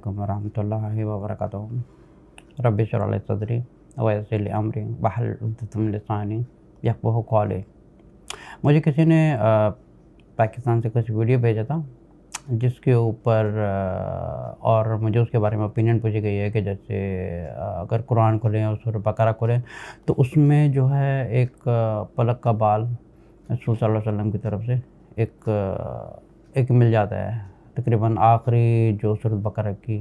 अलैकुम वरहमतुल्लाहि वबरकातुहू। रब्बि इश्रह ली सदरी व यस्सिर ली अमरी वहलुल उक़दतम मिन लिसानी यफ़क़हू क़ौली। मुझे किसी ने पाकिस्तान से कुछ वीडियो भेजा था जिसके ऊपर और मुझे उसके बारे में ओपिनियन पूछी गई है कि जैसे अगर कुरान खोलें और सूरह बकरा खोलें तो उसमें जो है एक पलक का बाल रसूल सल्लल्लाहु अलैहि वसल्लम की तरफ से एक मिल जाता है। तकरीबन आखिरी जो सूरह बकरा की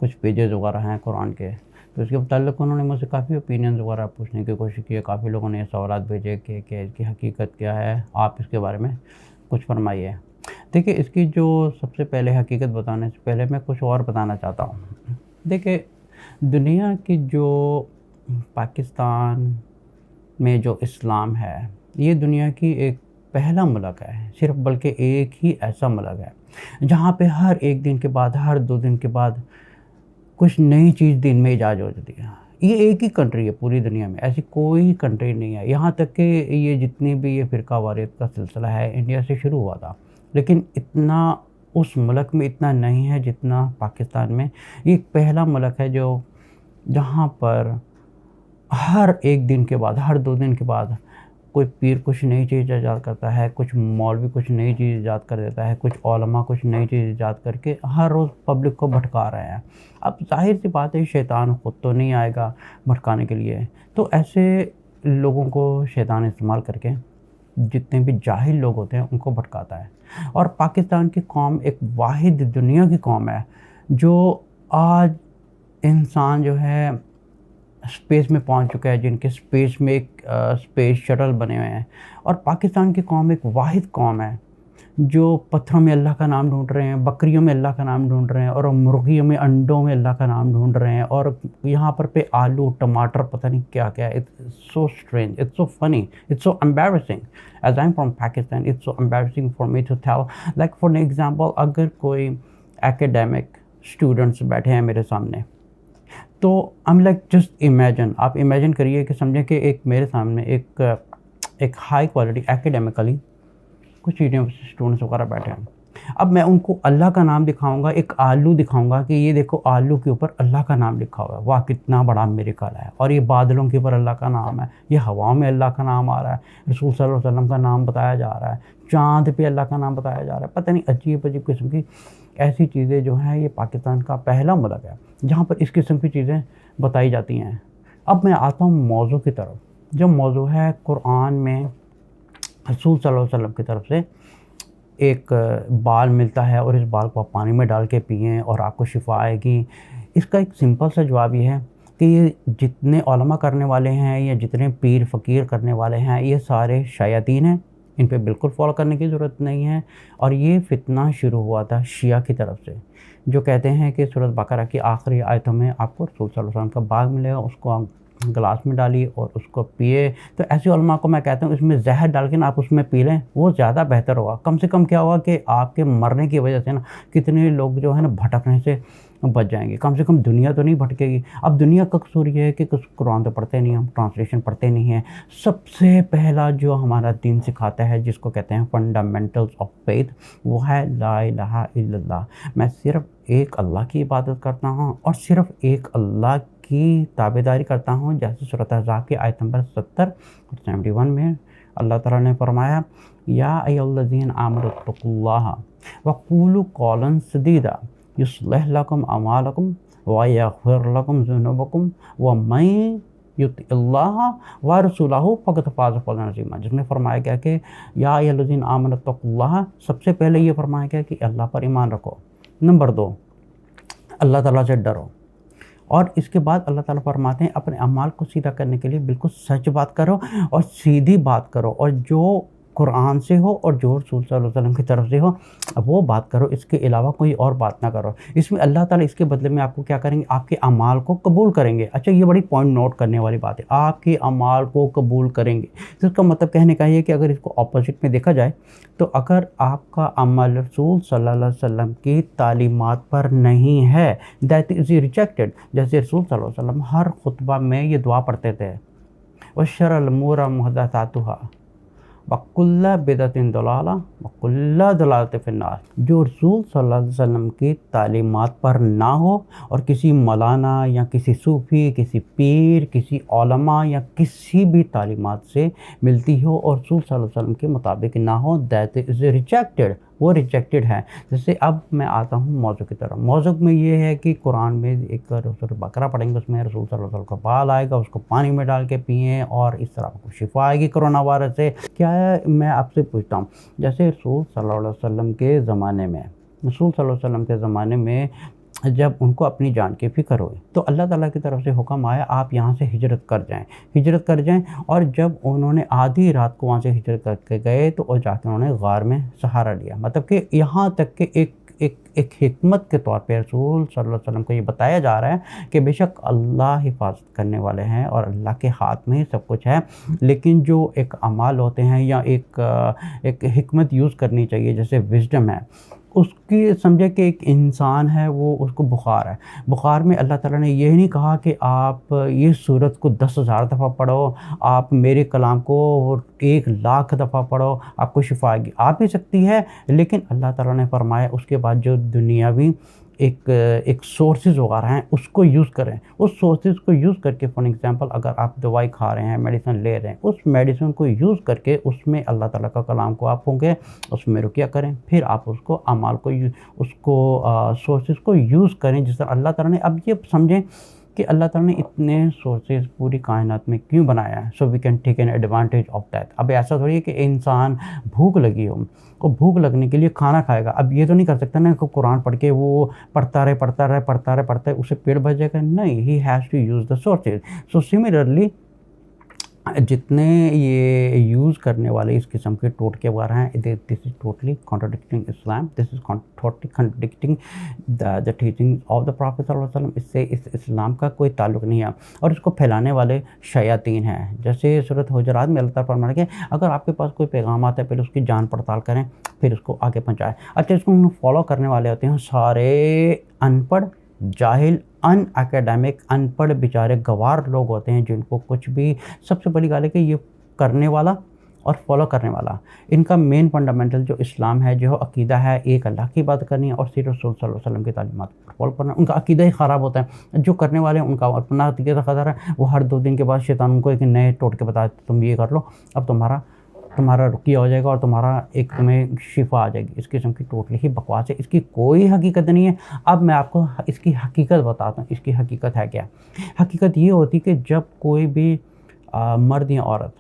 कुछ पेजेस वगैरह हैं कुरान के, तो इसके मुताल्लिक़ उन्होंने मुझसे काफ़ी ओपिनियन वगैरह पूछने की कोशिश की है। काफ़ी लोगों ने सवालात भेजे कि इसकी हकीकत क्या है, आप इसके बारे में कुछ फरमाइए। देखिए, इसकी जो सबसे पहले हकीकत बताने से पहले मैं कुछ और बताना चाहता हूँ। देखिए, दुनिया की जो पाकिस्तान में जो इस्लाम है, ये दुनिया की एक पहला मुल्क है, सिर्फ बल्कि एक ही ऐसा मुल्क है जहाँ पे हर एक दिन के बाद, हर 2 दिन के बाद कुछ नई चीज़ दिन में इजाद हो जाती है। ये एक ही कंट्री है पूरी दुनिया में, ऐसी कोई कंट्री नहीं है। यहाँ तक कि ये जितनी भी ये फ़िरका वारियत का सिलसिला है इंडिया से शुरू हुआ था, लेकिन इतना उस मुल्क में इतना नहीं है जितना पाकिस्तान में। ये एक पहला मुल्क है जो जहाँ पर हर एक दिन के बाद, हर 2 दिन के बाद कोई पीर कुछ नई चीज़ ईजाद करता है, कुछ मौलवी कुछ नई चीज़ ईजाद कर देता है, कुछ उलमा कुछ नई चीज़ ईजाद करके हर रोज़ पब्लिक को भटका रहे हैं। अब ज़ाहिर सी बात है, शैतान खुद तो नहीं आएगा भटकाने के लिए, तो ऐसे लोगों को शैतान इस्तेमाल करके जितने भी जाहिल लोग होते हैं उनको भटकाता है। और पाकिस्तान की कौम एक वाहिद दुनिया की कौम है जो आज इंसान जो है स्पेस में पहुंच चुका है, जिनके स्पेस में एक स्पेस शटल बने हुए हैं। और पाकिस्तान की कौम एक वाहिद कौम है जो पत्थरों में अल्लाह का नाम ढूंढ रहे हैं, बकरियों में अल्लाह का नाम ढूंढ रहे हैं, और मुर्गियों में, अंडों में अल्लाह का नाम ढूंढ रहे हैं। और यहाँ पर पे आलू टमाटर पता नहीं क्या क्या। It's so strange, it's so funny, it's so embarrassing. As I am from Pakistan, it's so embarrassing for me to tell. Like for example, अगर कोई एकेडमिक स्टूडेंट्स बैठे हैं मेरे सामने, तो I am like just imagine, आप इमेजिन करिए कि समझें कि एक मेरे सामने एक हाई क्वालिटी एकेडमिकली कुछ यूनिवर्सिटी स्टूडेंट्स वगैरह बैठे हैं। अब मैं उनको अल्लाह का नाम दिखाऊंगा, एक आलू दिखाऊंगा कि ये देखो आलू के ऊपर अल्लाह का नाम लिखा हुआ है, वाह कितना बड़ा मिरेकल है। और ये बादलों के ऊपर अल्लाह का नाम है, ये हवाओं में अल्लाह का नाम आ रहा है, रसूल सल्लल्लाहु अलैहि वसल्लम का नाम बताया जा रहा है, चाँद पे अल्लाह का नाम बताया जा रहा है। पता नहीं अजीब अजीब किस्म की ऐसी चीज़ें जो हैं, ये पाकिस्तान का पहला मुल्क है जहाँ पर इस किस्म की चीज़ें बताई जाती हैं। अब मैं आता हूँ मौजू की तरफ। जो मौजू है, कुरान में रसूल सल्लल्लाहु अलैहि वसल्लम की तरफ से एक बाल मिलता है और इस बाल को आप पानी में डाल के पिएँ और आपको शिफा आएगी। इसका एक सिंपल सा जवाब ये है कि ये जितने उलमा करने वाले हैं या जितने पीर फ़कीर करने वाले हैं, ये सारे शयातीन हैं, इन पे बिल्कुल फॉलो करने की ज़रूरत नहीं है। और ये फितना शुरू हुआ था शिया की तरफ से, जो कहते हैं कि सूरह बकरा की आखिरी आयतों में आपको रसूल सल्लल्लाहु अलैहि वसल्लम का बाल मिलेगा, उसको आप गिलास में डालिए और उसको पिए। तो ऐसे उलमा को मैं कहता हूँ इसमें जहर डाल के ना आप उसमें पी लें, वो ज़्यादा बेहतर होगा। कम से कम क्या होगा कि आपके मरने की वजह से ना कितने लोग जो है ना भटकने से बच जाएंगे। कम से कम दुनिया तो नहीं भटकेगी। अब दुनिया का कसूर ये है कि कुछ कुरान तो पढ़ते नहीं, हम ट्रांसलेशन पढ़ते नहीं हैं। सबसे पहला जो हमारा दीन सिखाता है, जिसको कहते हैं फंडामेंटल्स ऑफ फेथ, वो है ला इलाहा इल्लल्लाह। मैं सिर्फ़ एक अल्लाह की इबादत करता हूँ और सिर्फ़ एक अल्लाह की ताबेदारी करता हूँ। जैसे सूरह अहज़ाब की आयत नंबर 70 और 71 में अल्लाह ताला ने फरमाया, या अय्युहल्लज़ीना आमनु तक़ुल्लाह वक़ूलू क़ौलन सदीदा युस्लिह लकुम अमालकुम व यग़फ़िर लकुम ज़ुनूबकुम व मन युतिल्लाह व रसूलहु फ़क़द फ़ाज़ फ़ौज़न अज़ीमा। जिसमें फरमाया गया कि या अय्युहल्लज़ीना आमनु तक़ुल्लाह, सबसे पहले ये फरमाया गया कि अल्लाह पर ईमान रखो। नंबर 2, अल्लाह ताला से डरो। और इसके बाद अल्लाह ताला फरमाते हैं अपने अमाल को सीधा करने के लिए बिल्कुल सच बात करो और सीधी बात करो, और जो कुरान से हो और जो रसूल सल्लल्लाहु अलैहि वसल्लम की तरफ से हो वो बात करो, इसके अलावा कोई और बात ना करो। इसमें अल्लाह ताला इसके बदले में आपको क्या करेंगे, आपके अमाल को कबूल करेंगे। अच्छा, ये बड़ी पॉइंट नोट करने वाली बात है, आपके अमाल को कबूल करेंगे। तो इसका मतलब कहने का ये है कि अगर इसको ऑपोजिट में देखा जाए, तो अगर आपका अमल रसूल सल्लल्लाहु अलैहि वसल्लम की तालीमात पर नहीं है, दैट इज़ रिजेक्टेड। जैसे रसूल सल्लल्लाहु अलैहि वसल्लम हर खुतबा में ये दुआ पढ़ते थे, वशर्रिल उमूर मुहदसातुहा वकुल्ला बिदअतिन दलाला वकुल्ला दलालत फिन्नार। जो रसूल सल्लल्लाहु अलैहि वसल्लम की तालीमात पर ना हो और किसी मौलाना या किसी सूफ़ी, किसी पीर, किसी उलमा या किसी भी तालीमात से मिलती हो और रसूल सल्लल्लाहु अलैहि वसल्लम के मुताबिक ना हो, दैट इज़ रिजेक्टेड, वो रिजेक्टेड है। जैसे अब मैं आता हूँ मौज़ू की तरफ। मौज़ू में ये है कि कुरान में एक सूरह बकरा पढ़ेंगे, उसमें रसूल सल्लल्लाहु अलैहि वसल्लम का बाल आएगा, उसको पानी में डाल के पिएँ और इस तरह आपको शिफा आएगी कोरोना वायरस से। क्या है, मैं आपसे पूछता हूँ, जैसे रसूल सल्लल्लाहु अलैहि वसल्लम के ज़माने में, रसूल सल्लल्लाहु अलैहि वसल्लम के ज़माने में जब उनको अपनी जान की फ़िक्र हुई तो अल्लाह ताला की तरफ से हुक्म आया आप यहाँ से हिजरत कर जाएँ। और जब उन्होंने आधी रात को वहाँ से हिजरत करके गए तो और जाकर उन्होंने गार में सहारा लिया। मतलब कि यहाँ तक कि एक हिकमत के तौर पे रसूल सल्लल्लाहु अलैहि वसल्लम को ये बताया जा रहा है कि बेशक अल्लाह हिफाजत करने वाले हैं और अल्लाह के हाथ में ही सब कुछ है, लेकिन जो एक अमाल होते हैं या एक हिकमत यूज़ करनी चाहिए, जैसे विज़डम है, उसकी समझे कि एक इंसान है, वो उसको बुखार है, बुखार में अल्लाह ताला ने ये नहीं कहा कि आप ये सूरत को 10,000 दफ़ा पढ़ो, आप मेरे कलाम को 1,00,000 दफ़ा पढ़ो, आपको शिफा आएगी। आ भी सकती है, लेकिन अल्लाह ताला ने फरमाया उसके बाद जो दुनियावी एक सोर्सेज़ वगैरह हैं उसको यूज़ करें। उस सोर्सेज़ को यूज़ करके फॉर एग्ज़ाम्पल अगर आप दवाई खा रहे हैं, मेडिसिन ले रहे हैं, उस मेडिसिन को यूज़ करके उसमें अल्लाह ताला का कलाम को आप होंगे, उसमें रुकिया करें, फिर आप उसको अमाल को उसको सोर्सेज़ को यूज़ करें जिस तरह अल्लाह ताला ने। अब ये समझें कि अल्लाह ताला ने इतने सोर्सेज़ पूरी कायनात में क्यों बनाया है, so we can take an advantage of that. अब ऐसा थोड़ी है कि इंसान भूख लगी हो और भूख लगने के लिए खाना खाएगा। अब ये तो नहीं कर सकता ना कि कुरान पढ़ के वो पढ़ता रहे उसे पेट भर जाएगा। नहीं, he has to use the sources. So similarly जितने ये यूज़ करने वाले इस किस्म के टोटके वगैरह हैं, this is totally contradicting Islam, this is totally contradicting the teaching of the prophet सल्लल्लाहु अलैहि वसल्लम। इससे इस इस्लाम का कोई ताल्लुक़ नहीं है और इसको फैलाने वाले शयातीन हैं। जैसे सूरत हुजरात में अल्लाह ताला फरमाता है कि अगर आपके पास कोई पैगाम आता है पहले उसकी जान पड़ताल करें फिर उसको आगे पहुँचाएँ। अच्छा, इसको फॉलो करने वाले होते हैं सारे अनपढ़, जाहिल, अनएकेडमिक, अनपढ़ बेचारे गवार लोग होते हैं जिनको कुछ भी। सबसे बड़ी गाल है कि ये करने वाला और फॉलो करने वाला, इनका मेन फंडामेंटल जो इस्लाम है, जो अकीदा है, एक अल्लाह की बात करनी है और सिर्फ रसूल सल्लल्लाहु अलैहि वसल्लम की तालीमात फॉलो करना। उनका अकीदा ही ख़राब होता है। जो करने वाले हैं उनका अपना अकीदा ख़राब है। वो हर 2 दिन के बाद शैतान उनको एक नए टोटके बताते, तुम ये कर लो, अब तुम्हारा रुकिया हो जाएगा और तुम्हें शिफा आ जाएगी। इस किस्म की टोटली ही बकवास है, इसकी कोई हकीकत नहीं है। अब मैं आपको इसकी हकीकत बताता हूँ। इसकी हकीकत है क्या? हकीकत ये होती कि जब कोई भी मर्द या औरत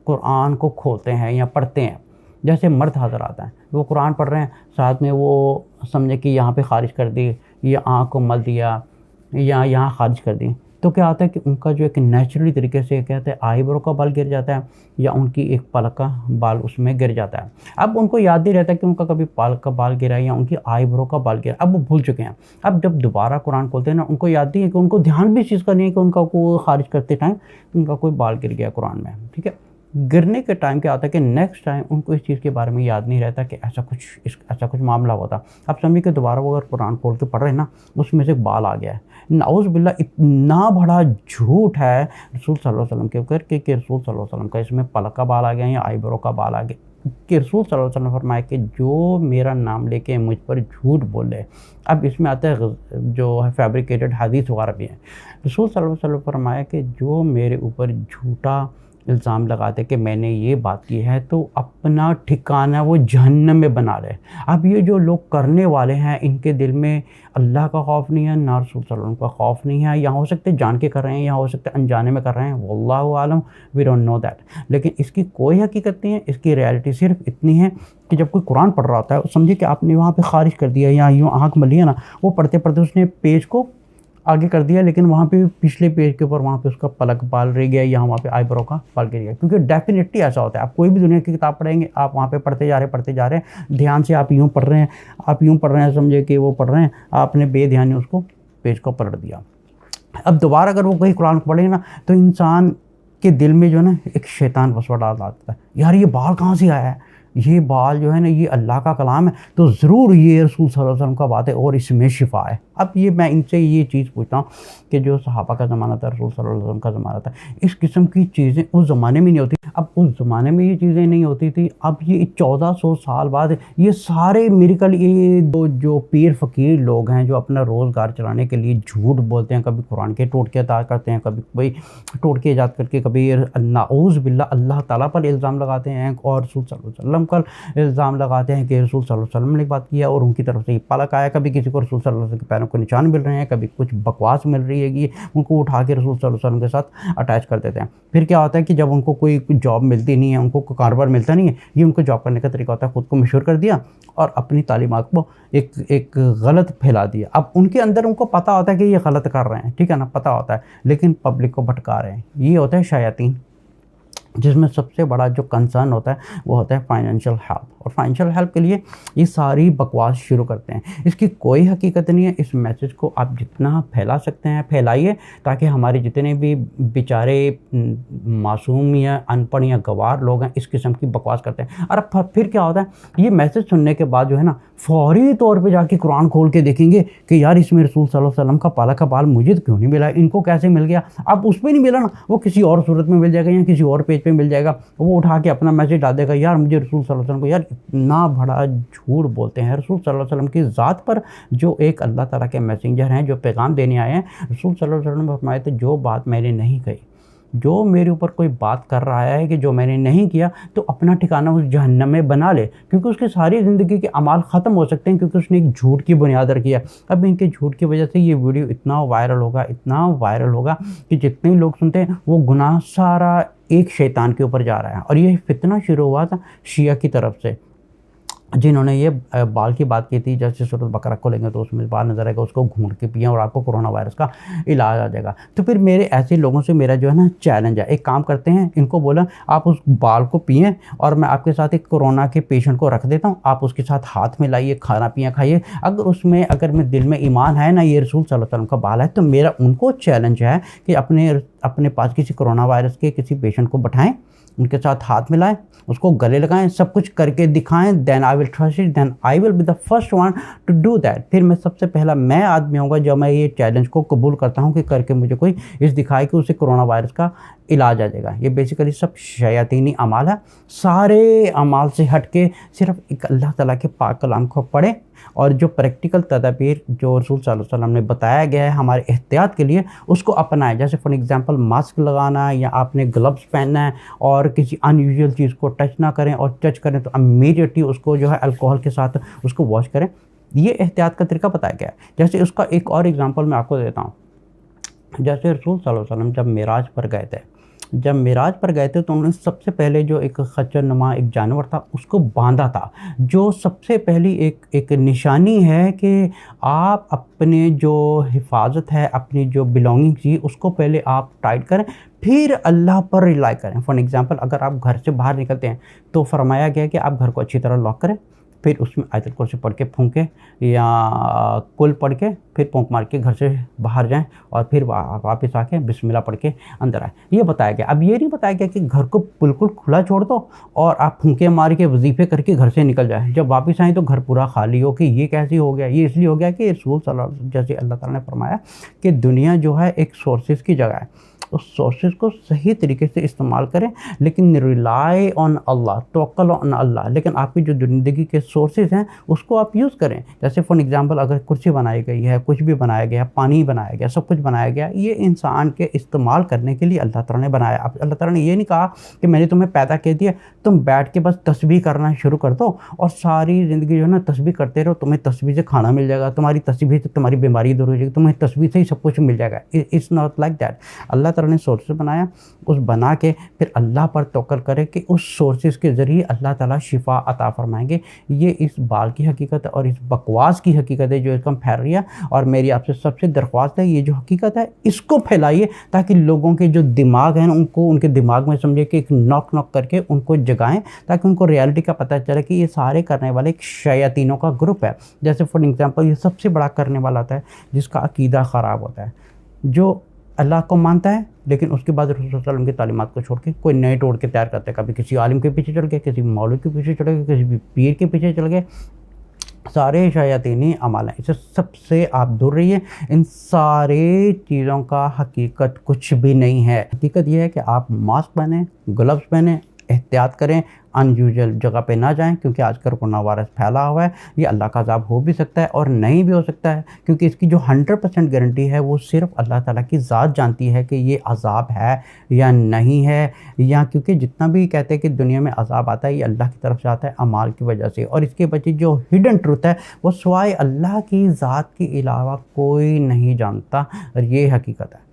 कुरान को खोलते हैं या पढ़ते हैं, जैसे मर्द हज़रात हैं वो कुरान पढ़ रहे हैं, साथ में वो समझे कि यहाँ पे ख़ारिज कर दी या आँख को मल दिया या यहाँ ख़ारिज कर दी, तो क्या होता है कि उनका जो एक नेचुरली तरीके से कहते हैं आईब्रो का बाल गिर जाता है या उनकी एक पलक का बाल उसमें गिर जाता है। अब उनको याद नहीं रहता कि उनका कभी पलक का बाल गिरा है या उनकी आईब्रो का बाल गिरा, अब वो भूल चुके हैं। अब जब दोबारा कुरान खोलते हैं ना, उनको याद नहीं है कि उनको ध्यान भी इस चीज़ का नहीं है कि उनका को खारिज करते टाइम उनका कोई बाल गिर गया कुरान में। ठीक है, गिरने के टाइम क्या होता है कि नेक्स्ट टाइम उनको इस चीज़ के बारे में याद नहीं रहता कि ऐसा कुछ मामला होता। अब समझिए कि दोबारा वो अगर कुरान खोल के पढ़ रहे हैं ना, उसमें से बाल आ गया है। नाउज़ बिल्ला, इतना बड़ा झूठ है रसूल सल्लल्लाहु अलैहि वसल्लम के ऊपर कि रसूल सल्लल्लाहु अलैहि वसल्लम का इसमें पलक का बाल आ गया या आईब्रो का बाल आ गया। कि रसूल सल्लल्लाहु अलैहि वसल्लम फरमाया कि जो मेरा नाम लेके मुझ पर झूठ बोले। अब इसमें आता है जो है फैब्रिकेटेड हदीस वगैरह भी हैं। रसूल सल्लल्लाहु अलैहि वसल्लम फरमाया कि जो मेरे ऊपर झूठा इल्ज़ाम लगाते कि मैंने ये बात की है तो अपना ठिकाना वो जहन्नम में बना ले। अब ये जो लोग करने वाले हैं इनके दिल में अल्लाह का खौफ नहीं है, ना रसूल सल्लल्लाहु अलैहि वसल्लम का खौफ नहीं है। या हो सकते जान के कर रहे हैं या हो सकते अनजाने में कर रहे हैं, वल्लाहु आलम, वी डोंट नो दैट। लेकिन इसकी कोई हकीकत नहीं है। इसकी रियलिटी सिर्फ इतनी है कि जब कोई कुरान पढ़ रहा होता है, समझिए कि आपने वहाँ पर खारिज कर दिया या यूँ आँख मली है ना, वो पढ़ते पढ़ते उसने पेज को आगे कर दिया, लेकिन वहाँ पे पिछले पेज के ऊपर वहाँ पे उसका पलक बाल रह गया या वहाँ पे आईब्रो का बाल गिर गया। क्योंकि डेफिनेटली ऐसा होता है। आप कोई भी दुनिया की किताब पढ़ेंगे, आप वहाँ पे पढ़ते जा रहे हैं, ध्यान से आप यूँ पढ़ रहे हैं, समझे कि वो पढ़ रहे हैं, आपने बेध्यानी उसको पेज को पलट दिया। अब दोबारा अगर वो कहीं कुरान पढ़े ना, तो इंसान के दिल में जो है ना एक शैतान वसवसा डालता है, यार ये बाल कहाँ से आया है, ये बाल जो है ना ये अल्लाह का कलाम है, तो ज़रूर ये रसूल सल्लल्लाहु अलैहि वसल्लम का बात है और इसमें शिफा है। अब ये मैं इनसे ये चीज़ पूछता हूँ कि जो सहाबा का ज़माना था, रसूल सल्लल्लाहु अलैहि वसल्लम का ज़माना था, इस किस्म की चीज़ें उस ज़माने में नहीं होती। अब उस ज़माने में ये चीज़ें नहीं होती थी, अब ये 1400 साल बाद ये सारे मिरेकल, ये जो पीर फ़कीर लोग हैं जो अपना रोज़गार चलाने के लिए झूठ बोलते हैं, कभी कुरान के टोटके अदा करते हैं, कभी कोई टोटके ईजाद करके, कभी नाऊज़ बिल्लाह अल्लाह ताला पर इल्ज़ाम लगाते हैं और रसूल सल्लल्लाहु अलैहि वसल्लम का इल्ज़ाम लगाते हैं कि रसूल सल्लल्लाहु अलैहि वसल्लम ने बात किया और उनकी तरफ से ये पलक आया। कभी किसी को रसूल सल्लल्लाहु अलैहि वसल्लम के पैरों के निशान मिल रहे हैं, कभी कुछ बकवास मिल रही है कि उनको उठा के रसूल सल्लल्लाहु अलैहि वसल्लम के साथ अटैच कर देते हैं। फिर क्या होता है कि जब उनको कोई जॉब मिलती नहीं है, उनको कोई कारोबार मिलता नहीं है, ये उनको जॉब करने का तरीका होता है, ख़ुद को मशहूर कर दिया और अपनी तालीमात को एक गलत फैला दिया। अब उनके अंदर उनको पता होता है कि ये गलत कर रहे हैं, ठीक है ना, पता होता है, लेकिन पब्लिक को भटका रहे हैं। ये होता है शयातीन, जिसमें सबसे बड़ा जो कंसर्न होता है वो होता है फाइनेंशियल हेल्प, और फाइनेंशियल हेल्प के लिए ये सारी बकवास शुरू करते हैं। इसकी कोई हकीकत नहीं है। इस मैसेज को आप जितना फैला सकते हैं फैलाइए, ताकि हमारे जितने भी बेचारे मासूम या अनपढ़ या गवार लोग हैं इस किस्म की बकवास करते हैं। और फिर क्या होता है, ये मैसेज सुनने के बाद जो है ना, फौरी तौर पे जाके कुरान खोल के देखेंगे कि यार इसमें रसूल सल्लल्लाहु अलैहि वसल्लम का पाला का बाल मुझे तो क्यों नहीं मिला, इनको कैसे मिल गया। अब उस पर नहीं मिला ना, वो किसी और सूरत में मिल जाएगा या किसी और पेज पे मिल जाएगा, वो उठा के अपना मैसेज डाल देगा, यार मुझे रसूल सल्लल्लाहु अलैहि वसल्लम को, यार इतना बड़ा झूठ बोलते हैं। रसूल सल्लल्लाहु अलैहि वसल्लम की ज़ात पर जो एक अल्लाह ताला के मैसेंजर हैं, जो पैगाम देने आए हैं, रसूल सल्लल्लाहु अलैहि वसल्लम ने फरमाया थे, जो बात मैंने नहीं कही, जो मेरे ऊपर कोई बात कर रहा है कि जो मैंने नहीं किया, तो अपना ठिकाना उस जहन्नम में बना ले, क्योंकि उसकी सारी ज़िंदगी के अमाल ख़त्म हो सकते हैं, क्योंकि उसने एक झूठ की बुनियाद रखी है। अब इनके झूठ की वजह से ये वीडियो इतना वायरल होगा, इतना वायरल होगा कि जितने लोग सुनते हैं वो गुनाह सारा एक शैतान के ऊपर जा रहा है। और ये फितना शुरू हुआ था शिया की तरफ से, जिन्होंने ये बाल की बात की थी, जैसे सूरत बकरा खोलेंगे तो उसमें बाल नज़र आएगा, उसको घूंट के पिएं और आपको कोरोना वायरस का इलाज आ जाएगा। तो फिर मेरे ऐसे लोगों से मेरा जो है ना चैलेंज है, एक काम करते हैं, इनको बोला आप उस बाल को पिएं और मैं आपके साथ एक कोरोना के पेशेंट को रख देता हूँ, आप उसके साथ हाथ मिलाइए, खाना पिया खाइए। अगर मैं दिल में ईमान है ना, ये रसूल सल्लल्लाहु अलैहि वसल्लम का बाल है, तो मेरा उनको चैलेंज है कि अपने पास किसी कोरोना वायरस के किसी पेशेंट को बैठाएँ, उनके साथ हाथ मिलाएं, उसको गले लगाएं, सब कुछ करके दिखाएं, then I will trust it, then I will be the first one to do that. फिर मैं सबसे पहला मैं आदमी होऊंगा जब मैं ये चैलेंज को कबूल करता हूं कि करके मुझे कोई इस दिखाए कि उसे कोरोना वायरस का इलाज आ जाएगा। ये बेसिकली सब शयातीनी अमाल है। सारे अमाल से हट के सिर्फ एक अल्लाह ताला के पाक कलाम को पढ़ें और जो प्रैक्टिकल तदाबीर जो रसूल सल्लल्लाहु अलैहि वसल्लम ने बताया गया है हमारे एहतियात के लिए, उसको अपनाएं। जैसे फॉर एग्जांपल मास्क लगाना है या आपने ग्लव्स पहनना है और किसी अनयूजुअल चीज़ को टच ना करें, और टच करें तो इमीडिएटली उसको जो है अल्कोहल के साथ उसको वॉश करें। ये एहतियात का तरीका बताया गया है। जैसे उसका एक और एग्जाम्पल मैं आपको देता हूँ। जैसे रसूल सल्लल्लाहु अलैहि वसल्लम जब मेराज पर गए थे तो उन्होंने सबसे पहले जो एक खच्चर नुमा एक जानवर था उसको बांधा था, जो सबसे पहली एक निशानी है कि आप अपने जो हिफाजत है, अपनी जो बिलोंगिंग थी उसको पहले आप टाइट करें, फिर अल्लाह पर रिलाई करें। फॉर एग्जांपल अगर आप घर से बाहर निकलते हैं तो फरमाया गया कि आप घर को अच्छी तरह लॉक करें, फिर उसमें आयतुल कुर्सी पढ़ के फूंके या कुल पढ़ के फिर फूंक मार के घर से बाहर जाएं और फिर वापस आके बिस्मिल्लाह पढ़ के अंदर आए। ये बताया गया। अब ये नहीं बताया गया कि घर को बिल्कुल खुला छोड़ दो और आप फूंके मार के वजीफ़े करके घर से निकल जाए, जब वापस आएँ तो घर पूरा खाली हो। कि ये कैसे हो गया? ये इसलिए हो गया कि रसूल सल्लल्लाहु अलैहि वसल्लम जैसे अल्लाह ताला ने फरमाया कि दुनिया जो है एक सोर्सेज़ की जगह है, उस सोर्सेज़ को सही तरीके से इस्तेमाल करें, लेकिन रिलाई ऑन अल्लाह, तवक्कल ऑन अल्लाह। लेकिन आपकी जो ज़िंदगी के सोर्सेज़ हैं उसको आप यूज़ करें। जैसे फॉर एग्जांपल अगर कुर्सी बनाई गई है, कुछ भी बनाया गया, पानी बनाया गया, सब कुछ बनाया गया, ये इंसान के इस्तेमाल करने के लिए अल्लाह ताला ने बनाया। अब अल्लाह ताला ने ये नहीं कहा कि मैंने तुम्हें पैदा कर दिया, तुम बैठ के बस तस्बीह करना शुरू कर दो और सारी ज़िंदगी जो है ना तस्बीह करते रहो, तुम्हें तस्बीह से खाना मिल जाएगा, तुम्हारी तस्बीह से तुम्हारी बीमारी दूर हो जाएगी, तुम्हें तस्बीह से ही सब कुछ मिल जाएगा। It's not like that. Allah ताला ने सोर्सेज बनाया, उस बना के फिर अल्लाह पर तवक्कल करें कि उस सोर्सेज के ज़रिए अल्लाह ताला शिफा अता फरमाएंगे। ये इस बाल की हकीकत है और इस बकवास की हकीकत है जो एकदम फैल रही है। और मेरी आपसे सबसे दरख्वास्त है, ये जो हकीकत है इसको फैलाइए ताकि लोगों के जो दिमाग हैं उनको उनके दिमाग में समझे कि एक नॉक करके उनको जगाएं, ताकि उनको रियलिटी का पता चले कि ये सारे करने वाले एक शयातीनों का ग्रुप है। जैसे फॉर एग्जांपल ये सबसे बड़ा करने वाला होता है जिसका अकीदा ख़राब होता है, जो अल्लाह को मानता है लेकिन उसके बाद रसूल सल्लल्लाहु अलैहि वसल्लम की तालीमात को छोड़ के कोई नए तोड़ के तैयार करते हैं। कभी किसी आलिम के पीछे चल गए, किसी मौलवी के पीछे चल गए, किसी पीर के पीछे चल गए, सारे शयातीनी अमाल हैं, इसे सबसे आप दूर रहिए। इन सारे चीज़ों का हकीकत कुछ भी नहीं है। हकीकत यह है कि आप मास्क पहनें, ग्लव्स पहनें, एहतियात करें, अनयूजुअल जगह पे ना जाएं, क्योंकि आजकल कोरोना वायरस फैला हुआ है। ये अल्लाह का अज़ाब हो भी सकता है और नहीं भी हो सकता है, क्योंकि इसकी जो 100% गारंटी है वो सिर्फ़ अल्लाह ताला की ज़ात जानती है कि ये अज़ाब है या नहीं है। या क्योंकि जितना भी कहते हैं कि दुनिया में अज़ाब आता है, ये अल्लाह की तरफ से आता है अमाल की वजह से, और इसके बच्चे जो हिडन ट्रुथ है वो सिवाय अल्लाह की ज़ात के अलावा कोई नहीं जानता, और ये हकीकत है।